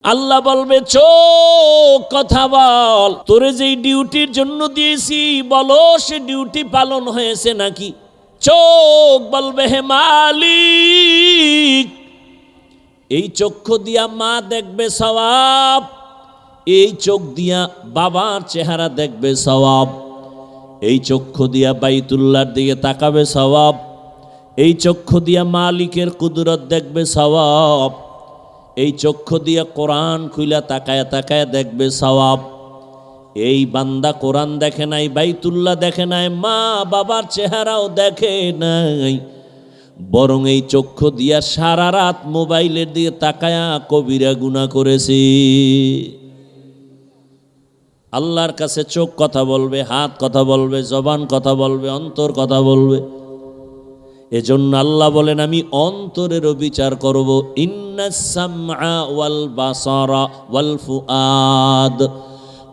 আল্লাহ বলবে চোখ কথা বল, তোরে যেই ডিউটির জন্য দিয়েছি বলো সে ডিউটি পালন হয়েছে নাকি। চোখ বলবে হে মালিক, এই চক্ষু দিয়া মা দেখবে সওয়াব, এই চোখ দিয়া বাবার চেহারা দেখবে সওয়াব, এই চক্ষু দিয়া বাইতুল্লাহর দিকে তাকাবে সওয়াব, এই চক্ষু দিয়া মালিকের কুদরত দেখবে সওয়াব, এই চক্ষু দিয়ে কোরআন খুইলা তাকায় তাকায় দেখবে সওয়াব। এই বান্দা কোরআন দেখে নাই, বাইতুল্লাহ দেখে নাই, মা বাবার চেহারাও দেখে নাই, বরং এই চক্ষু দিয়া সারা রাত মোবাইলের দিকে তাকায়া কবিরা গুনাহ করেছে। আল্লাহর কাছে চোখ কথা বলবে, হাত কথা বলবে, জবান কথা বলবে, অন্তর কথা বলবে। এজন্য আল্লাহ বলেন আমি অন্তরেরও বিচার করব। ইন্নাস সামআ ওয়াল বাসারা ওয়াল ফুআদ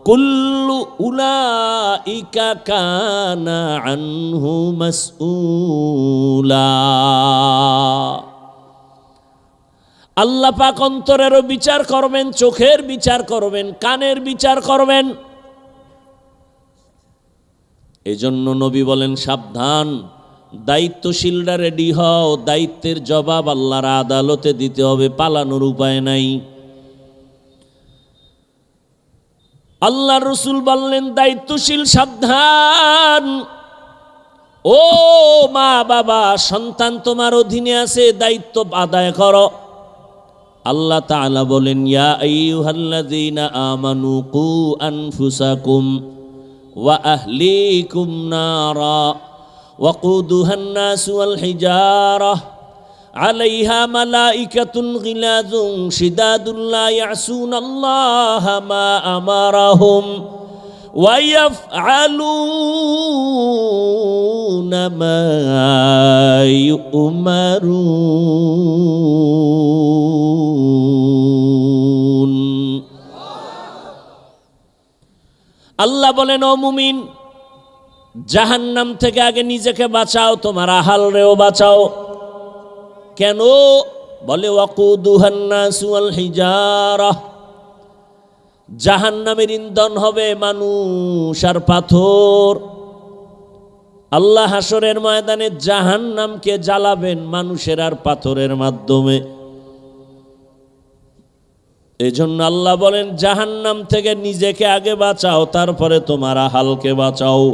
কুল্লু উলাইকা কানা আনহু মাসউলা। আল্লাহ পাক অন্তরেরও বিচার করবেন, চোখের বিচার করবেন, কানের বিচার করবেন। এজন্য নবী বলেন সাবধান, দায়িত্বশীলরা রেডি হও, দায়িত্বের জবাব আল্লাহর আদালতে দিতে হবে, পালানোর উপায় নাই। আল্লাহ রসুল বললেন দায়িত্বশীল সাবধান, ও মা বাবা, সন্তান তোমার অধীনে আছে, দায়িত্ব আদায় করো। আল্লাহ তাআলা বলেন ইয়া আইয়ুহাল্লাযীনা আমানু কু আনফুসাকুম ওয়া আহলিকুম নারা وقودها الناس والحجارة عليها ملائكة غلاظ شداد لا يعصون الله ما أمرهم ويفعلون ما يؤمرون। আল্লাহ বলেন ও মুমিন, জাহান্নাম থেকে আগে নিজেকে বাঁচাও, তোমার আহাল রেও বাঁচাও। কেন? বলে ওয়াকুদুহান নাসু ওয়াল হিজারা, জাহান্নামের ইন্ধন হবে মানুষ আর পাথর। আল্লাহ হাসরের ময়দানে জাহান্নামকে জ্বালাবেন মানুষের আর পাথরের মাধ্যমে। এজন্য আল্লাহ বলেন জাহান্নাম থেকে নিজেকে আগে বাঁচাও, তারপরে তোমার আহালকে বাঁচাও।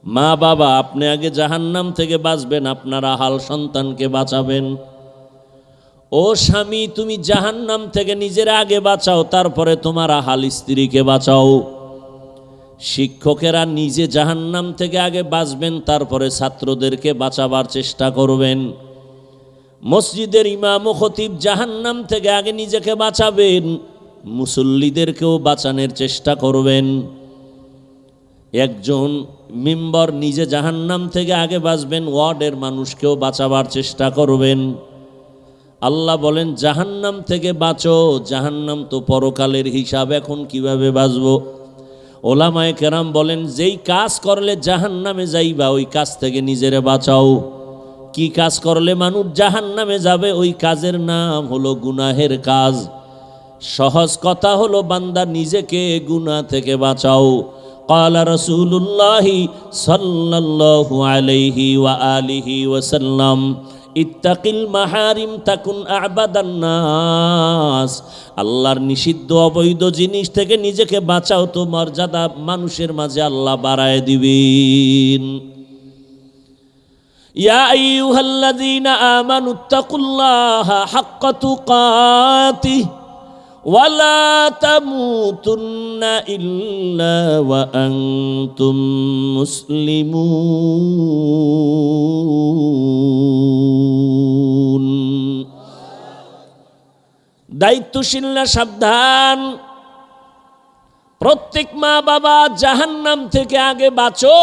মা বাবা, আপনি আগে জাহান্নাম থেকে বাঁচবেন, আপনার আহাল সন্তানকে বাঁচাবেন। ও স্বামী, তুমি জাহান্নাম থেকে নিজের আগে বাঁচাও, তারপরে তোমার আহাল স্ত্রীকে বাঁচাও। শিক্ষকেরা নিজে জাহান্নাম থেকে আগে বাঁচবেন, তারপরে ছাত্রদেরকে বাঁচাবার চেষ্টা করবেন। মসজিদের ইমাম ও খতিব জাহান্নাম থেকে আগে নিজেকে বাঁচাবেন, মুসল্লিদেরকেও বাঁচানোর চেষ্টা করবেন। একজন মেম্বার নিজে জাহান্নাম থেকে আগে বাঁচবেন, ওয়ার্ডের মানুষকেও বাঁচাবার চেষ্টা করবেন। আল্লাহ বলেন জাহান্নাম থেকে বাঁচো, জাহান্নাম তো পরকালের হিসাব, এখন কিভাবে বাঁচবো? ওলামায়ে কেরাম বলেন যেই কাজ করলে জাহান্নামে যাইবা ওই কাজ থেকে নিজেরে বাঁচাও। কি কাজ করলে মানুষ জাহান্নামে যাবে? ওই কাজের নাম হলো গুনাহের কাজ। সহজ কথা হলো বান্দা নিজেকে গুনাহ থেকে বাঁচাও। قال رسول الله صلى الله عليه وآله وسلم اتق المحارم تكن أعبد الناس। আল্লাহর নিষিদ্ধ অবৈধ জিনিস থেকে নিজেকে বাঁচাও, তো মর্যাদা মানুষের মাঝে আল্লাহ বাড়ায় দিবেন। ইয়া আইয়ুহাল্লাযীনা আমানু তাকুল্লাহা হাক্কা তুকাতিহি ওয়ালা তামুতুন্না ইল্লা ওয়া আনতুম মুসলিমুন। দায়িত্বশীলরা সাবধান, প্রত্যেক মা বাবা জাহান্নাম থেকে আগে বাঁচো।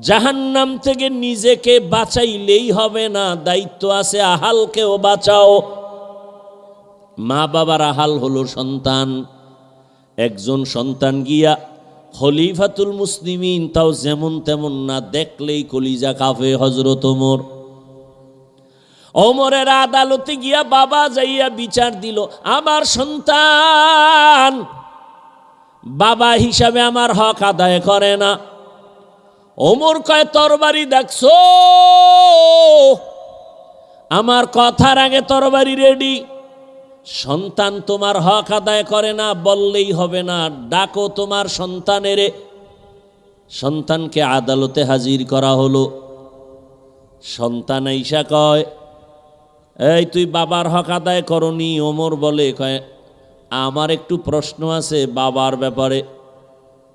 জাহান্নাম থেকে নিজেকে বাঁচাইলেই হবে না, দায়িত্ব আছে আহালকেও বাঁচাও। মা বাবার আহাল হলো সন্তান। একজন সন্তান গিয়া খলিফাতুল মুসলিমিন, তাও যেমন তেমন না, দেখলেই কলিজা কাঁপে হযরত ওমর। ওমরের আদালতে গিয়া বাবা যাইয়া বিচার দিল, আমার সন্তান বাবা হিসাবে আমার হক আদায় করে না। ওমর কয়, তরবারি দেখছো? আমার কথার আগে তরবারি রেডি। সন্তান তোমার হক আদায় করে না বললেই হবে না, ডাকো তোমার সন্তানেরে। সন্তানকে আদালতে হাজির করা হলো। সন্তান আইসা কয়, এই তুই বাবার হক আদায় করনি? ওমর বলে, কয় আমার একটু প্রশ্ন আছে বাবার ব্যাপারে।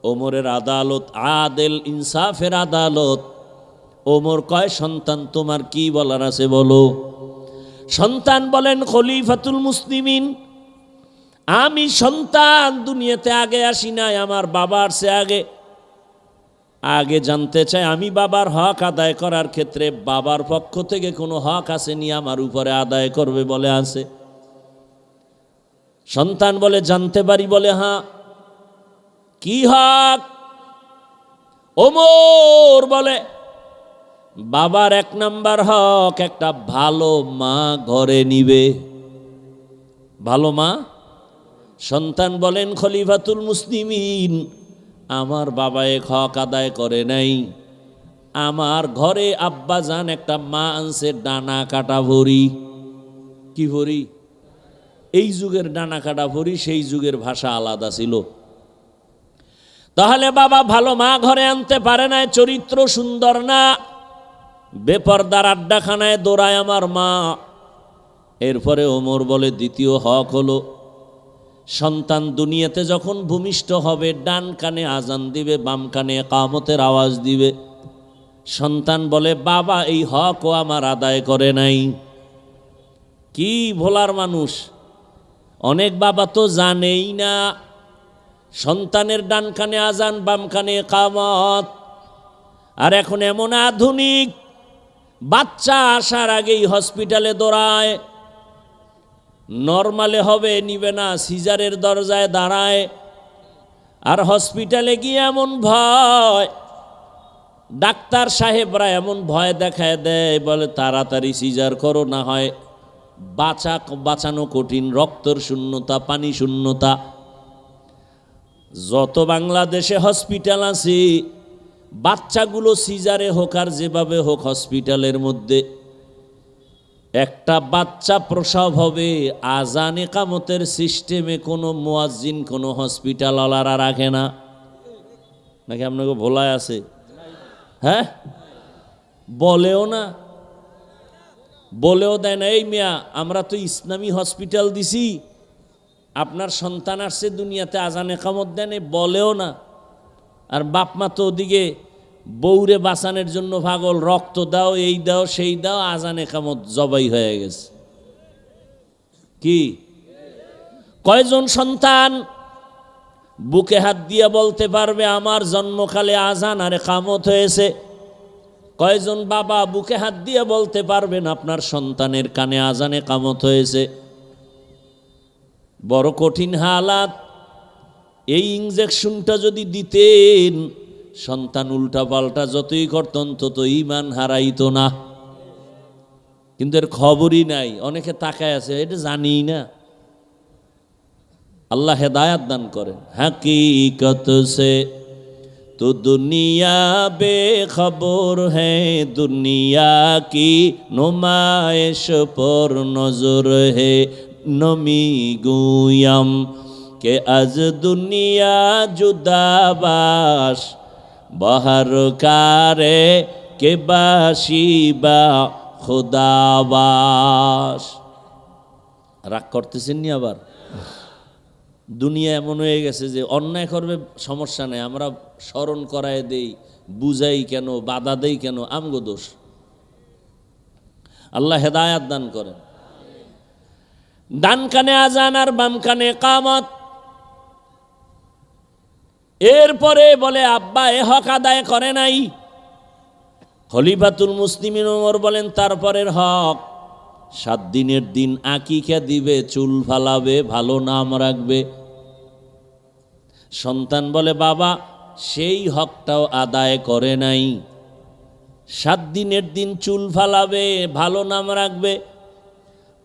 ওমরের আদালত আদেল ইনসাফের আদালত। ওমর কয়, সন্তান তোমার কি বলার আছে বলো। সন্তান বলেন, খলিফাতুল মুসলিমিন, আমি সন্তান দুনিয়াতে আগে আসি নাই, আমার বাবার সে আগে জানতে চাই আমি বাবার হক আদায় করার ক্ষেত্রে বাবার পক্ষ থেকে কোনো হক আসেনি আমার উপরে আদায় করবে বলে আছে? সন্তান বলে, জানতে পারি? বলে, হ্যাঁ। কি হক? ওমর বলে, বাবার 1 নাম্বার হক একটা ভালো মা ঘরে নিবে। ভালো মা? সন্তান বলেন, খলিফাতুল মুসলিমিন, আমার বাবা এক হক আদায় করে নাই। আমার ঘরে আব্বা জান একটা মা আনছে ডানা কাটা ভরি। কি ভরি? এই যুগের ডানা কাটা ভরি, সেই যুগের ভাষা আলাদা ছিল। তাহলে বাবা ভালো মা ঘরে আনতে পারে নাই, চরিত্র সুন্দর না, বেপরদার আড্ডাখানায় দৌড়ায় আমার মা। এরপরে ওমর বলে, দ্বিতীয় হক হলো সন্তান দুনিয়াতে যখন ভূমিষ্ঠ হবে ডান কানে আজান দিবে, বাম কানে ইকামতের আওয়াজ দিবে। সন্তান বলে, বাবা এই হকও আমার আদায় করে নাই। কি ভোলার মানুষ! অনেক বাবা তো জানেই না সন্তানের ডান কানে আজান, বাম কানে ইকামত। আর এখন এমন আধুনিক, বাচ্চা আসার আগেই হসপিটালে দৌড়ায়। নরমালে হবে নিবে না, সিজারের দরজায় দাঁড়ায়। আর হসপিটালে গিয়ে এমন ভয়, ডাক্তার সাহেবরা এমন ভয় দেখায় দেয়, বলে তাড়াতাড়ি সিজার করো, না হয় বাঁচানো কঠিন, রক্তর শূন্যতা, পানি শূন্যতা। যত বাংলাদেশে হসপিটাল আছে, বাচ্চাগুলো সিজারে হোক আর যেভাবে হোক হসপিটালের মধ্যে একটা বাচ্চা প্রসব হবে, আজান ইকামতের সিস্টেমে কোনো মুয়াজ্জিন, কোনো হসপিটালওয়ালারা রাখে না। নাকি আপনাকে ভোলায় আছে? হ্যাঁ, বলেও না, বলেও দেয় না। এই মিয়া, আমরা তো ইসলামী হসপিটাল দিছি, আপনার সন্তান আসছে দুনিয়াতে, আজান ইকামত দেন, বলেও না। আর বাপ মা তো ওদিকে বউরে বাঁচানোর জন্য পাগল, রক্ত দাও, এই দাও, সেই দাও, আজান ইকামত জবাই হয়ে গেছে। কি কয়জন সন্তান বুকে হাত দিয়ে বলতে পারবে আমার জন্মকালে আজান আর ইকামত হয়েছে? কয়জন বাবা বুকে হাত দিয়ে বলতে পারবেন আপনার সন্তানের কানে আজান ইকামত হয়েছে? বড় কঠিন হালাত। এই ইনজেকশনটা যদি দিতেন, সন্তান উল্টা পাল্টা যতই করত অন্তত ঈমান হারাইতো না। কিন্তু এর খবরই নাই, অনেকে তাকায় আছে, এটা জানি না। আল্লাহ হেদায়াত দান করেন। হাকিকত সে তো দুনিয়া বেখবর হ্যায়, দুনিয়া কি নুমায়েশ পর নজর হে, নমি গুয়াম কে আজ দুনিয়া জুদাবাস, বাহার কারে কে বাসিবা খুদাবাস। রাগ করতেছেন নি আবার? দুনিয়া এমন হয়ে গেছে যে অন্যায় করবে সমস্যা নেই, আমরা স্মরণ করায় দেই, বুঝাই কেন, বাধা দেই কেন, আমগো দোষ। আল্লাহ হেদায়াত দান করেন। ডান কানে আজান আর বাম কানে ইকামত। এরপরে বলে, আব্বা এ হক আদায় করে নাই। খলিফাতুল মুসলিমিন ওমর বলেন, তারপরের হক 7 দিনের দিন আকিকা দিবে, চুল ফালাবে, ভালো নাম রাখবে। সন্তান বলে, বাবা সেই হকটাও আদায় করে নাই। 7 দিনের দিন চুল ফালাবে, ভালো নাম রাখবে।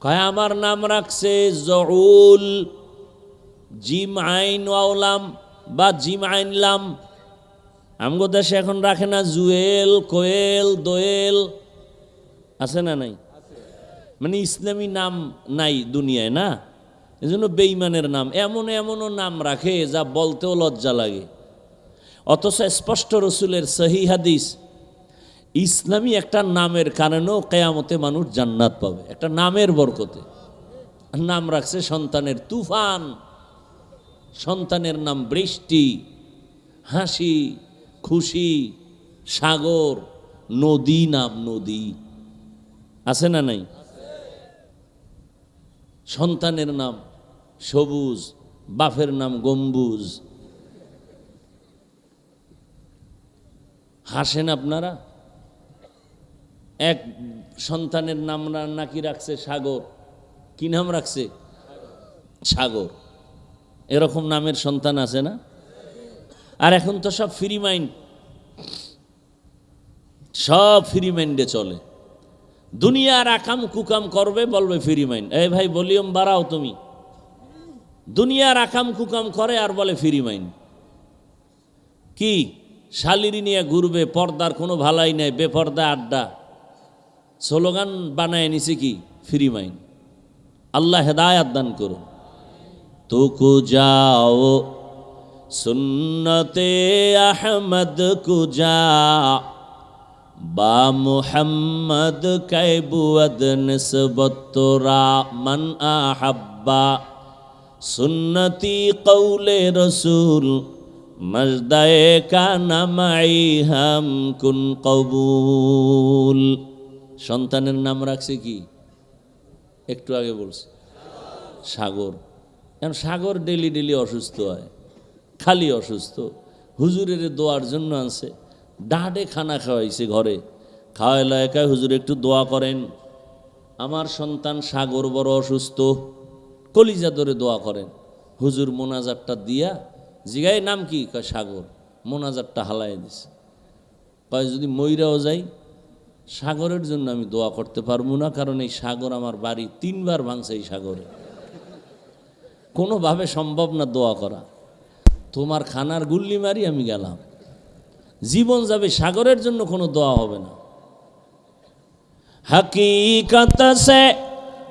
কয় আমার নাম রাখছে জউল, জিম আইন ওয়াওলাম বা জিম আইন লাম। আমগো দেশে এখন রাখে না জুয়েল, কোয়েল, দোয়েল, আছে না নাই? মানে ইসলামী নাম নাই দুনিয়ায় না, এজন্য বেঈমানের নাম এমনও নাম রাখে যা বলতেও লজ্জা লাগে। অথচ স্পষ্ট রসুলের সহি হাদিস, ইসলামী একটা নামের কারণেও কিয়ামতে মানুষ জান্নাত পাবে, একটা নামের বরকতে। নাম রাখছে সন্তানের তুফান, সন্তানের নাম বৃষ্টি, হাসি, খুশি, সাগর, নদী, নাম নদী, আছে না নাই? সন্তানের নাম সবুজ, বাপের নাম গম্বুজ। হাসেন আপনারা? এক সন্তানের নাম নাকি রাখছে সাগর। কি নাম রাখছে? সাগর। এরকম নামের সন্তান আছে না? আর এখন তো সব ফ্রি মাইন্ড, সব ফ্রি মাইন্ডে চলে। দুনিয়ার আকাম কুকাম করবে, বলবে ফ্রি মাইন্ড। এই ভাই ভলিউম বাড়াও তুমি। দুনিয়ার আকাম কুকাম করে আর বলে ফ্রি মাইন্ড। কি শালিরি নিয়ে ঘুরবে, পর্দার কোনো ভালাই নাই, বেপর্দা আড্ডা, স্লোগান বানায় নিছে কি ফ্রি মাইন্ড। আল্লাহ হেদায়াত দান করুন। তুকু যাও সুন্নতে আহমদ কুজা বা মুহাম্মদ কাইবুয়াদ নিসবতরা মান আহাব্বা সুন্নতি কৌলে রসুল মজদায়ে কানা মাই হাম কুন কবুল। সন্তানের নাম রাখছে কি? একটু আগে বলছি সাগর। এখন সাগর ডেলি ডেলি অসুস্থ হয়, খালি অসুস্থ। হুজুরের দোয়ার জন্য আনছে, ডাডে খানা খাওয়াইছে ঘরে, খাওয়াইলা একাই হুজুর একটু দোয়া করেন, আমার সন্তান সাগর বড় অসুস্থ, কলিজা ধরে দোয়া করেন। হুজুর মোনাজারটা দিয়া জিগাই নাম কি? কয় সাগর। মোনাজারটা হালাই দিছে। কয় যদি মইরাও যাই সাগরের জন্য আমি দোয়া করতে পারবো না, কারণ এই সাগর আমার বাড়ি 3 বার ভাঙছে। এই সাগরে কোনোভাবে সম্ভব না দোয়া করা। তোমার খানার গুল্লি মারি আমি গেলাম, জীবন যাবে, সাগরের জন্য কোনো দোয়া হবে না। हकीकत से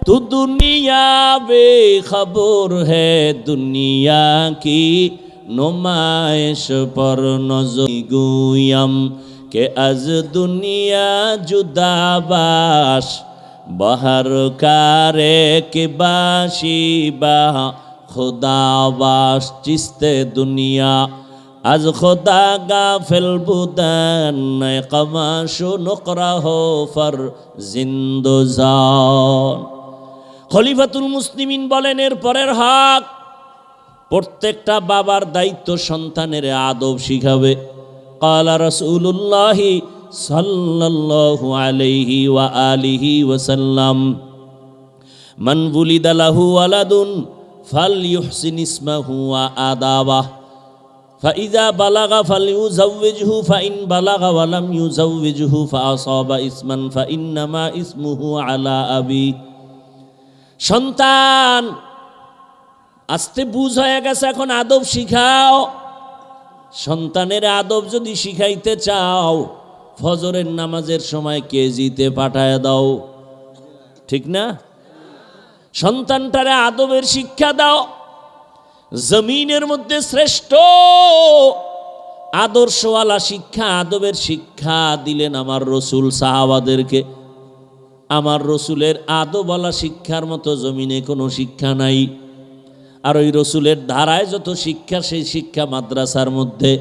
तू दुनिया बेखबर है, दुनिया की नुमाइश पर नजर गुयम के अज दुनिया जुदाबाश बहर कारे के बाशी बा खुदाबाश चिस्ते दुनिया আজ খোদা গাফেল বুদান কমাশু নকরাহ ফর জিন্দুজান। খলিফাতুল মুসলিমিন বলেন, এর পরের হক, প্রত্যেকটা বাবার দায়িত্ব সন্তানের আদব শিখাবে। ক্বালা রাসূলুল্লাহ সাল্লাল্লাহু আলাইহি ওয়া আলিহি ওয়াসাল্লাম, মান বুলিদা লাহু ওয়ালাদুন ফালইউহসিন ইসমাহু ওয়া আদাবাহ فإذا بلغ فليزوجه فإن بلغ ولم يزوجه فأصاب اسما فإنما اسمه على أبي। সন্তান আস্তে বুঝ হয়ে গেছে, এখন আদব শিখাও। সন্তানের আদব যদি শিখাইতে চাও, ফজরের নামাজের সময় কেজিতে পাঠায় দাও, ঠিক না? সন্তানটারে আদবের শিক্ষা দাও। জমিনের মধ্যে শ্রেষ্ঠ আদর্শওয়ালা শিক্ষা, আদবের শিক্ষা দিলেন আমার রসুল সাহাবাদেরকে। আমার রসুলের আদবওয়ালা শিক্ষার মতো জমিনে কোনো শিক্ষা নাই। আর ওই রসুলের ধারায় যত শিক্ষা, সেই শিক্ষা মাদ্রাসার মধ্যে।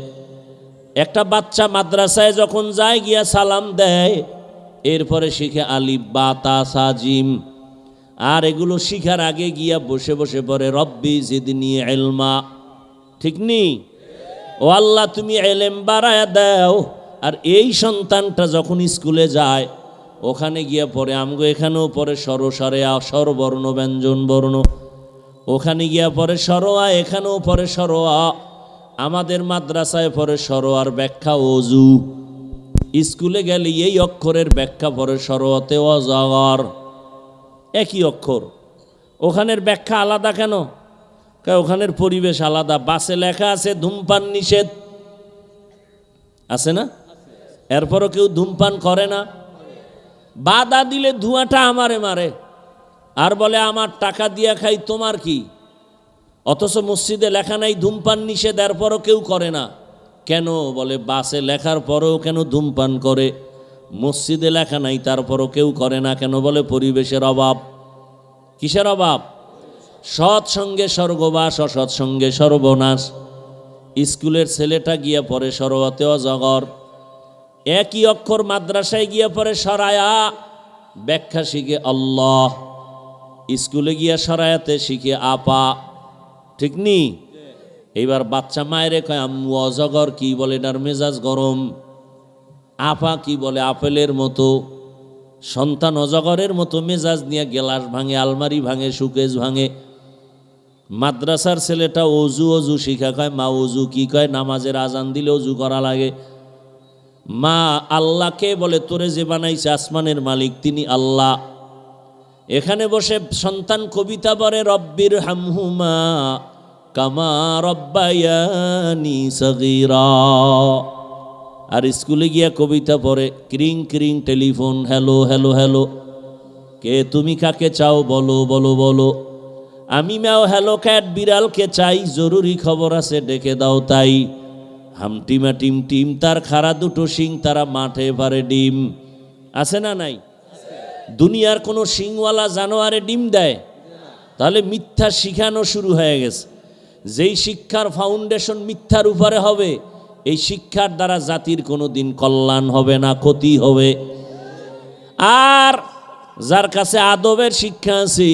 একটা বাচ্চা মাদ্রাসায় যখন যায়, গিয়া সালাম দেয়, এরপরে শিখে আলিফ বা তা সা জিম। আর এগুলো শিখার আগে গিয়া বসে বসে পড়ে রব্বি জিদনি ইলমা, ঠিক নি? ও আল্লাহ তুমি এলেম বাড়ায়া দাও। আর এই সন্তানটা যখন স্কুলে যায়, ওখানে গিয়া পড়ে, আমগো এখানেও পড়ে স্বরসারে স্বরবর্ণ ব্যঞ্জন বর্ণ, ওখানে গিয়া পড়ে সরোয়া, এখানেও পড়ে সরোয়া। আমাদের মাদ্রাসায় পড়ে সরোয়ার ব্যাখ্যা অজু, স্কুলে গেলে এই অক্ষরের ব্যাখ্যা পড়ে সরতে অজগর, একই অক্ষর, ওখানের ব্যাখ্যা আলাদা কেন? ওখানের পরিবেশ আলাদা। বাসে লেখা আছে ধূমপান নিষেধ, আছে না? এরপরও কেউ ধূমপান করে না। বাধা দিলে ধোঁয়াটা আমারে মারে আর বলে আমার টাকা দিয়া খাই, তোমার কি? অথচ মসজিদে লেখা নাই ধূমপান নিষেধ, এরপরও কেউ করে না কেন? বলে বাসে লেখার পরেও কেন ধূমপান করে? মসজিদে লেখা নাই তারপরও কেউ করে না কেন? বলে পরিবেশের অভাব। কিসের অভাব? সৎসঙ্গে স্বর্গবাস, অসৎসঙ্গে সর্বনাশ। স্কুলের ছেলেটা গিয়া পড়ে সরওয়াতে অজগর, একই অক্ষর মাদ্রাসায় গিয়া পড়ে সরায়া, ব্যাখ্যা শিখে আল্লাহ। স্কুলে গিয়া সরায়াতে শিখে আপা, ঠিক নি? এইবার বাচ্চা মায়েরে কয় আম্মু অজগর কি বলে, এটার মেজাজ গরম। আপা কি বলে, আপেলের মতো। সন্তান অজগরের মতো মেজাজ নিয়ে গেলাস ভাঙে, আলমারি ভাঙে, সুকেজ ভাঙে। মাদ্রাসার ছেলেটা অজু অজু শিখা, কয় মা অজু কি? কয় নামাজের আজান দিলে অজু করা লাগে। মা আল্লাহকে বলে তোরে যে বানাইছে আসমানের মালিক তিনি আল্লাহ। এখানে বসে সন্তান কবিতা পড়ে রব্বির হামহুমা কামা রব্বায়ানি সগীরা। আর স্কুলে গিয়া কবিতা পড়ে ক্রিং ক্রিং টেলিফোন, হ্যালো হ্যালো হ্যালো, কে তুমি কাকে চাও বলো বলো বলো। আমি ম্যাও হ্যালো ক্যাট, বিড়ালকে চাই, জরুরি খবর আছে ডেকে দাও তাই। হামটিমা টিম টিম, তার খাড়া দুটো শিং, তারা মাঠে পারে ডিম। আছে না নাই? দুনিয়ার কোনো শিংওয়ালা জানোয়ারে ডিম দেয়? তাহলে মিথ্যা শিখানো শুরু হয়ে গেছে। যেই শিক্ষার ফাউন্ডেশন মিথ্যার উপরে হবে, এই শিক্ষার দ্বারা জাতির কোনো দিন কল্যাণ হবে না, ক্ষতি হবে। আর যার কাছে আদবের শিক্ষা আছে,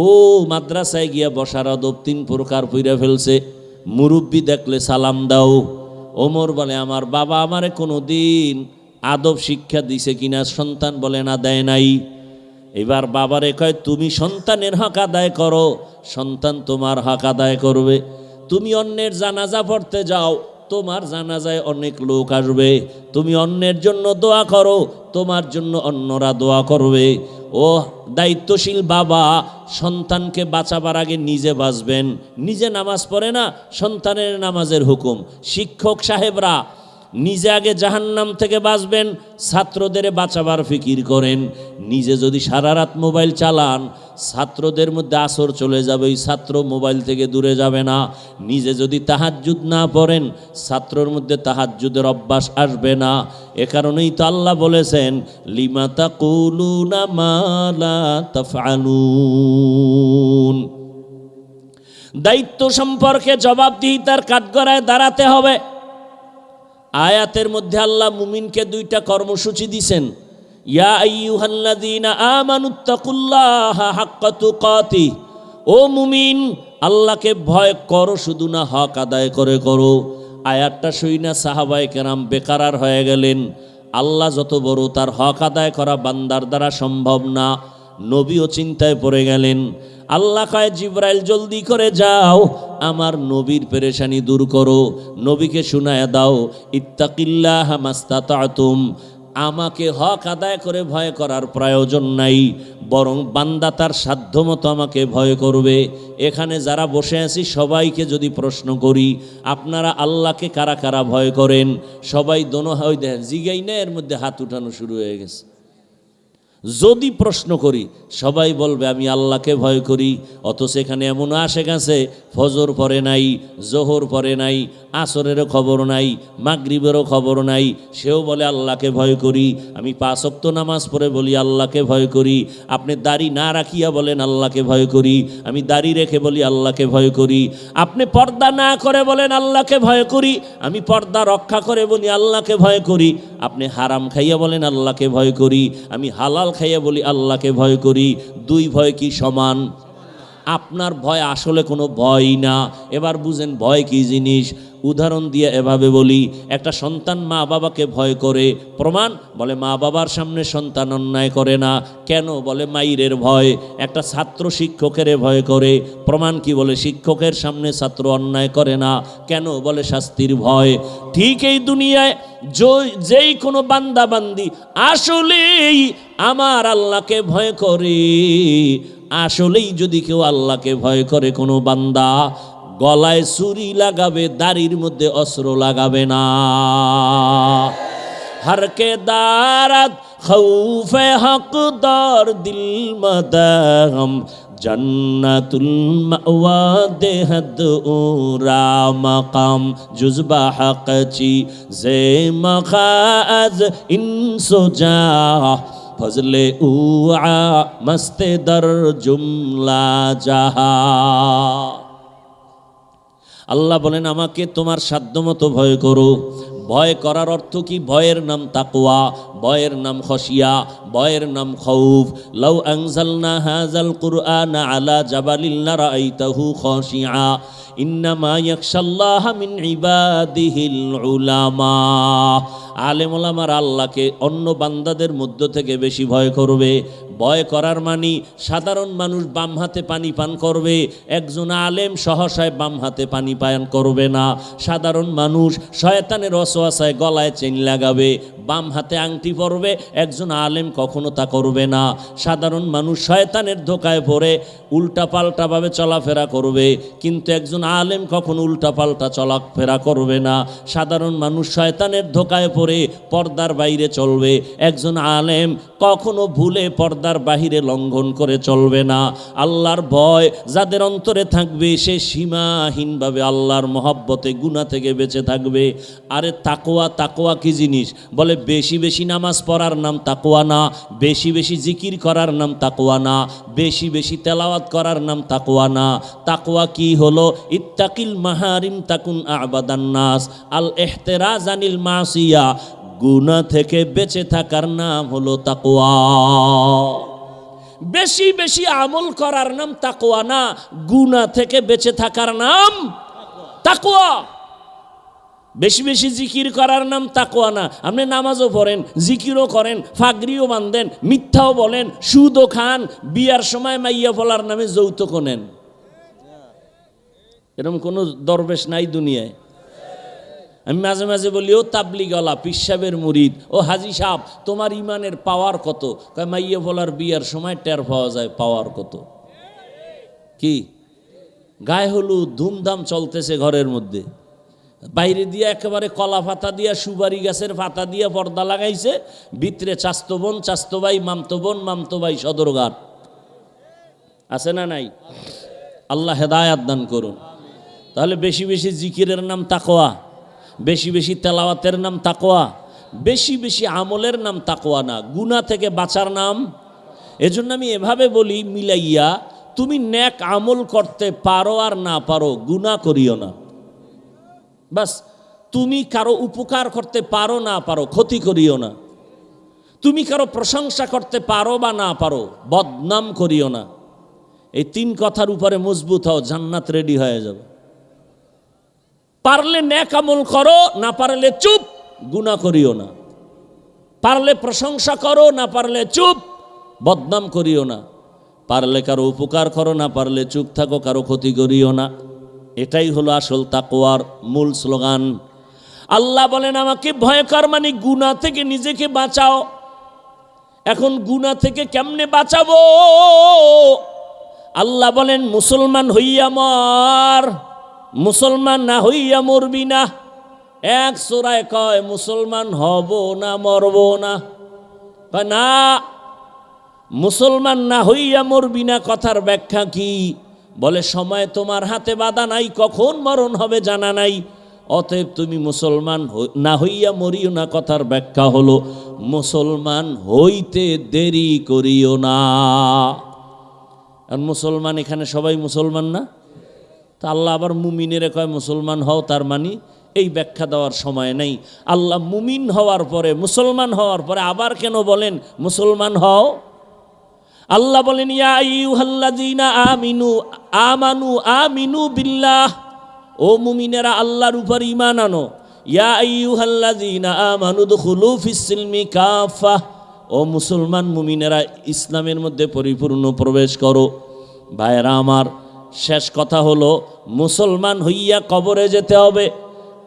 ও মাদ্রাসায় গিয়া বসার আদব 3 প্রকার পইরা ফেলছে। মুরব্বী দেখলে সালাম দাও। ওমর বলে আমার বাবা আমারে কোনো দিন আদব শিক্ষা দিছে কিনা? সন্তান বলে না, দেয় নাই। এবার বাবারে কয় তুমি সন্তানের হক আদায় করো, সন্তান তোমার হক আদায় করবে। তুমি অন্যের জানাজা পড়তে যাও, তোমার জানাজায় অনেক লোক আসবে। তুমি অন্যের জন্য দোয়া করো, তোমার জন্য অন্যরা দোয়া করবে। ও দায়িত্বশীল বাবা সন্তানকে বাঁচাবার আগে নিজে বাঁচবেন। নিজে নামাজ পড়ে না, সন্তানের নামাজের হুকুম। শিক্ষক সাহেবরা নিজে আগে জাহান্নাম থেকে বাঁচবেন, ছাত্রদের বাঁচাবার ফিকির করেন। নিজে যদি সারা রাত মোবাইল চালান, ছাত্রদের মধ্যে আসর চলে যাবে, ওই ছাত্র মোবাইল থেকে দূরে যাবে না। নিজে যদি তাহাজ্জুদ না পড়েন, ছাত্রর মধ্যে তাহাজ্জুদের অভ্যাস আসবে না। এ কারণেই তো আল্লাহ বলেছেন লিমা তাকুলুনা মা লা তাফআলুন। দায়িত্ব সম্পর্কে জবাবদিহিতার কাঠগড়ায় দাঁড়াতে হবে। আয়াতের মধ্যে আল্লাহ মুমিনকে 2টা কর্মসূচি দিয়েছেন। ইয়া আইয়ুহাল্লাযীনা আমানুত্তাকুল্লাহা হাক্কা তুকাতিহ, ও মুমিন আল্লাহকে ভয় করো, শুধু না হক আদায় করে করো। আয়াতটা শুইনা সাহাবায়ে কেরাম বেকারার হয়ে গেলেন। আল্লাহ যত বড়, তার হক আদায় করা বান্দার দ্বারা সম্ভব না। নবীও চিন্তায় পড়ে গেলেন। আল্লাহ কয় জিবরাইল জলদি করে যাও, আমার নবীর পেরেশানি দূর করো। নবীকে শুনায়া দাও ইত্তাকিল্লাহ মাস্তাতাতুম, আমাকে হক আদায় করে ভয় করার প্রয়োজন নাই, বরং বান্দা তার সাধ্যমতো আমাকে ভয় করবে। এখানে যারা বসে আছি সবাইকে যদি প্রশ্ন করি, আপনারা আল্লাহকে কারা কারা ভয় করেন? সবাই দোনো হয় দেন, জিগাই না, এর মধ্যে হাত উঠানো শুরু হয়ে গেছে। যদি প্রশ্ন করি সবাই বলবে আমি আল্লাহকে ভয় করি। অথচ এখানে এমন আসে গেছে ফজর পড়ে নাই, জোহর পড়ে নাই, আসরেরও খবর নাই, মাগরিবেরও খবর নাই, সেও বলে আল্লাহকে ভয় করি। আমি 5 ওয়াক্ত নামাজ পড়ে বলি আল্লাহকে ভয় করি। আপনি দাড়ি না রাখিয়া বলেন আল্লাহকে ভয় করি। আমি দাড়ি রেখে বলি আল্লাহকে ভয় করি। আপনি পর্দা না করে বলেন আল্লাহকে ভয় করি। আমি পর্দা রক্ষা করে বলি আল্লাহকে ভয় করি। আপনি হারাম খাইয়া বলেন আল্লাহকে ভয় করি। আমি হালাল খাইয়া বলি আল্লাহকে ভয় করি। 2 ভয় কি সমান? আপনার ভয় আসলে কোনো ভয় না। এবার বুঝেন ভয় কি জিনিস। উদাহরণ দিয়ে এভাবে বলি, একটা সন্তান মা বাবাকে ভয় করে, প্রমাণ বলে মা বাবার সামনে সন্তান অন্যায় করে না, কেন বলে মাইরের ভয়। একটা ছাত্র শিক্ষকের ভয় করে, প্রমাণ কি বলে শিক্ষকের সামনে ছাত্র অন্যায় করে না, কেন বলে শাস্তির ভয়। ঠিক এই দুনিয়ায় যেই কোনো বান্দা বান্দি আসলেই আমার আল্লাহকে ভয় করে, আসলেই যদি কেউ আল্লাহকে ভয় করে কোনো বান্দা, গলায় ছুরি লাগাবে, দাড়ির মধ্যে অস্ত্র লাগাবে না। হরকে দারাত খৌফে হকদার দিল মদহম জন্নতুল মাওয়া দেহদ উরা মকাম জুজবা হকচি জে মখাজ ইনসুজা ফজলে উআ মস্তে দর জুমলা জাহা। আল্লাহ বলেন আমাকে তোমার সাধ্যমতো ভয় করো। ভয় করার অর্থ কি? ভয়ের নাম তাকওয়া, ভয়ের নাম খশিয়া, ভয়ের নাম খৌফ। লাউ আনজালনা হাযাল কুরআনা আলা জাবালিন লারাআইতাহু খাশিআ ইন্নামা ইয়াখশাল্লাহা মিন ইবাদিহিল উলামা। আলেম ওলামার আল্লাহকে অন্য বান্দাদের মধ্য থেকে বেশি ভয় করবে। ভয় করার মানি সাধারণ মানুষ বাম হাতে পানি পান করবে, একজন আলেম সহসায় বাম হাতে পানি পান করবে না। সাধারণ মানুষ শয়তানের ওয়াসওয়াসায় গলায় চেইন লাগাবে, বাম হাতে আংটি পরবে, একজন আলেম কখনো তা করবে না। সাধারণ মানুষ শয়তানের ধোকায় পড়ে উল্টাপাল্টাভাবে চলাফেরা করবে, কিন্তু একজন আলেম কখনো উল্টাপাল্টা চলাফেরা করবে না। সাধারণ মানুষ শয়তানের ধোকায় পড়ে পর্দার বাইরে চলবে, একজন আলেম কখনো ভুলে পর্দার বাহিরে লঙ্ঘন করে চলবে না। আল্লাহর ভয় যাদের অন্তরে থাকবে সে সীমাহীনভাবে আল্লাহর মহব্বতে গুনাহ থেকে বেঁচে থাকবে। আরে তাকওয়া, তাকওয়া কি জিনিস? বলে বেশি বেশি নামাজ পড়ার নাম তাকওয়া না, বেশি বেশি জিকির করার নাম তাকওয়া না, বেশি বেশি তেলাওয়াত করার নাম তাকওয়া না। তাকওয়া কি হলো? ইত্তাকিল মাহারিম তাকুন আবাদান নাস, আল ইহতিরাজ আনিল মাসিয়া, গুনাহ থেকে বেঁচে থাকার নাম হলো তাকওয়া। বেশি বেশি আমল করার নাম তাকওয়া না, গুনাহ থেকে বেঁচে থাকার নাম তাকওয়া। বেশি বেশি জিকির করার নাম তাকওয়া না। আপনি নামাজও পড়েন, জিকিরও করেন, ফাগরিও বাঁধেন, মিথ্যাও বলেন, সুদও খান, বিয়ার সময় মাইয়া বলার নামে যৌতুকও নেন। এরকম কোনো দরবেশ নাই দুনিয়ায়। আমি মাঝে মাঝে বলি, ও তাবলিগওয়ালা, পীর সাহেবের মুরিদ, ও হাজি সাহেব, তোমার ইমানের পাওয়ার কত? কয় মাইয়া বলার বিয়ার সময় টের পাওয়া যায় পাওয়ার কত। কি গায়ে হলুদ ধুমধাম চলতেছে ঘরের মধ্যে, বাইরে দিয়ে একেবারে কলা পাতা দিয়া সুপারি গাছের পাতা দিয়ে পর্দা লাগাইছে, ভিতরে চাস্তো বোন, চাস্তো ভাই, মামতো বোন, মামতো ভাই, সদরঘাট আছে না নাই? আল্লাহ হেদায়াত দান করুন। তাহলে বেশি বেশি জিকিরের নাম তাকওয়া, বেশি বেশি তেলাওয়াতের নাম তাকওয়া, বেশি বেশি আমলের নাম তাকওয়া না, গুনাহ থেকে বাঁচার নাম। এজন্য আমি এভাবে বলি মিলাইয়া, তুমি নেক আমল করতে পারো আর না পারো, গুনাহ করিও না। বাস, তুমি কারো উপকার করতে পারো না পারো, ক্ষতি করিও না। তুমি কারো প্রশংসা করতে পারো বা না পারো, বদনাম করিও না। এই তিন কথার উপরে মজবুত হও, জান্নাত রেডি হয়ে যাবে। পারলে নেক আমল করো, না পারলে চুপ, গুনাহ করিও না। পারলে প্রশংসা করো, না পারলে চুপ, বদনাম করিও না। পারলে কারো উপকার করো, না পারলে চুপ থাকো, কারো ক্ষতি করিও না। এটাই হলো আসল তাকওয়ার মূল স্লোগান। আল্লাহ বলেন আমাকে ভয় কর, মানে গুনাহ থেকে নিজেকে বাঁচাও। এখন গুনাহ থেকে কেমনে বাঁচাবো? আল্লাহ বলেন মুসলমান হইয়া মর, মুসলমান না হইয়া মরবি না। এক সূরায় কয় মুসলমান হব না মরব না, কয় না মুসলমান না হইয়া মরবি না। কথার ব্যাখ্যা কি? বলে সময় তোমার হাতে বাঁধা নাই, কখন মরণ হবে জানা নাই, অতএব তুমি মুসলমান না হইয়া মরিও না। কথার ব্যাখ্যা হলো মুসলমান হইতে দেরি করিও না। আর মুসলমান এখানে সবাই মুসলমান না, তা আল্লাহ আবার মুমিনেরে কয় মুসলমান হও, তার মানে এই ব্যাখ্যা দেওয়ার সময় নেই। আল্লাহ মুমিন হওয়ার পরে, মুসলমান হওয়ার পরে আবার কেন বলেন মুসলমান হও? আল্লাহ বলেন ইয়া আইয়ুহাল্লাযীনা আমানু বিল্লাহ ও মুমিনেরা আল্লাহর উপর ঈমান আনো। ইয়া আইয়ুহাল্লাযীনা আমানু দুখুলু ফিস-সিলমি কাফা, ও মুসলমান মুমিনেরা ইসলামের মধ্যে পরিপূর্ণ প্রবেশ করো। ভাইয়েরা আমার, শেষ কথা হলো মুসলমান হইয়া কবরে যেতে হবে।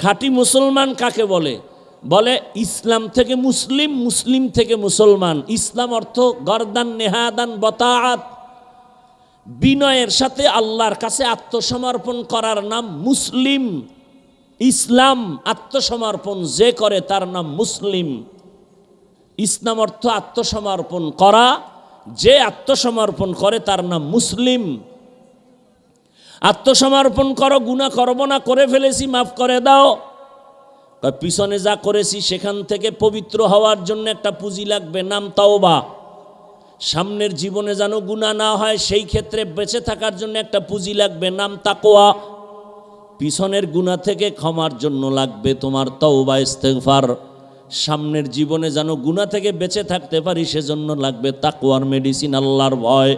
খাঁটি মুসলমান কাকে বলে? বলে ইসলাম থেকে মুসলিম, মুসলিম থেকে মুসলমান। ইসলাম অর্থ গরদান নেহাদান বতাআত, বিনয়ের সাথে আল্লাহর কাছে আত্মসমর্পণ করার নাম মুসলিম। ইসলাম আত্মসমর্পণ যে করে তার নাম মুসলিম। ইসলাম অর্থ আত্মসমর্পণ করা, যে আত্মসমর্পণ করে তার নাম মুসলিম। আত্মসমর্পণ করো, গুনাহ করব না, করে ফেলেছি মাফ করে দাও। পিছনে যা করেছি সেখান থেকে পবিত্র হওয়ার জন্য একটা পুঁজি লাগবে, নাম তাওবা। সামনের জীবনে যেন গুনাহ না হয় সেই ক্ষেত্রে বেঁচে থাকার জন্য একটা পুঁজি লাগবে, নাম তাকওয়া। পিছনের গুনাহ থেকে ক্ষমার জন্য লাগবে তোমার তাওবা ইস্তেগফার। সামনের জীবনে যেন গুনাহ থেকে বেঁচে থাকতে পারি সেজন্য লাগবে তাকওয়ার মেডিসিন, আল্লাহর ভয়।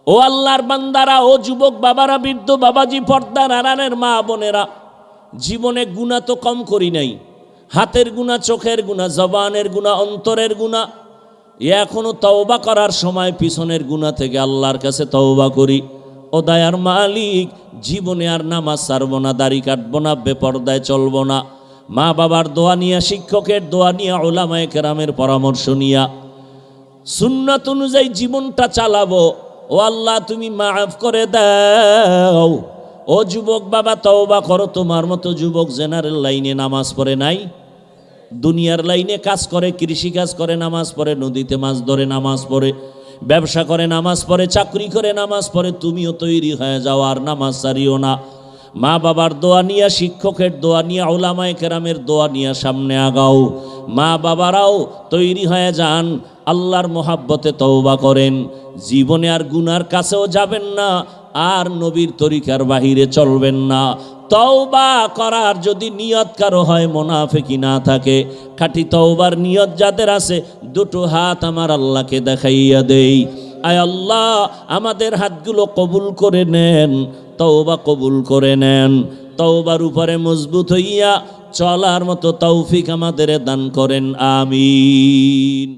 ও আল্লাহর বান্দারা, ও যুবক বাবারা, বৃদ্ধ বাবাজি, পর্দার আড়ালের মা বোনেরা, জীবনে গুনাহ তো কম করি নাই। হাতের গুনাহ, চোখের গুনাহ, জবানের গুনাহ, অন্তরের গুনাহ। এখনো তওবা করার সময় পিছনের গুনাহ থেকে আল্লাহর কাছে তওবা করি। ও দয়ার মালিক, জীবনে আর নামাজ ছাড়বো না, দাড়ি কাটবো না, বেপরদায় চলবো না। মা বাবার দোয়া নিয়া, শিক্ষকের দোয়া নিয়া, উলামায়ে কেরামের পরামর্শ নিয়া সুন্নাত অনুযায়ী জীবনটা চালাবো। ও আল্লাহ, তুমি মাফ করে দাও। ও যুবক বাবা, তওবা করো। তোমার মতো যুবক জেনারেল লাইনে নামাজ পড়ে নাই, দুনিয়ার লাইনে কাজ করে, কৃষি কাজ করে নামাজ পড়ে, নদীতে মাছ ধরে নামাজ পড়ে, ব্যবসা করে নামাজ পড়ে, চাকরি করে নামাজ পড়ে। তুমিও তৈরি হয়ে যাও, আর নামাজ ছাড়িও না। মা বাবার দোয়া নিয়া, শিক্ষকের দোয়া নিয়া, উলামায়ে কেরামের দোয়া নিয়া সামনে আগাও। মা বাবারাও তৈরি হয়ে যান, আল্লাহর মোহাব্বতে তওবা করেন। জীবনে আর গুনার কাছেও যাবেন না, আর নবীর তরিকার বাহিরে চলবেন না। তওবা করার যদি নিয়ত কারো হয়, মুনাফিকি না থাকে, খাঁটি তওবার নিয়ত যাদের আছে, দুটো হাত আমার আল্লাহকে দেখাইয়া দেই। আয় আল্লাহ, আমাদের হাতগুলো কবুল করে নেন, তওবা কবুল করে নেন। তওবার উপরে মজবুত হইয়া চলার মতো তৌফিক আমাদের দান করেন, আমিন।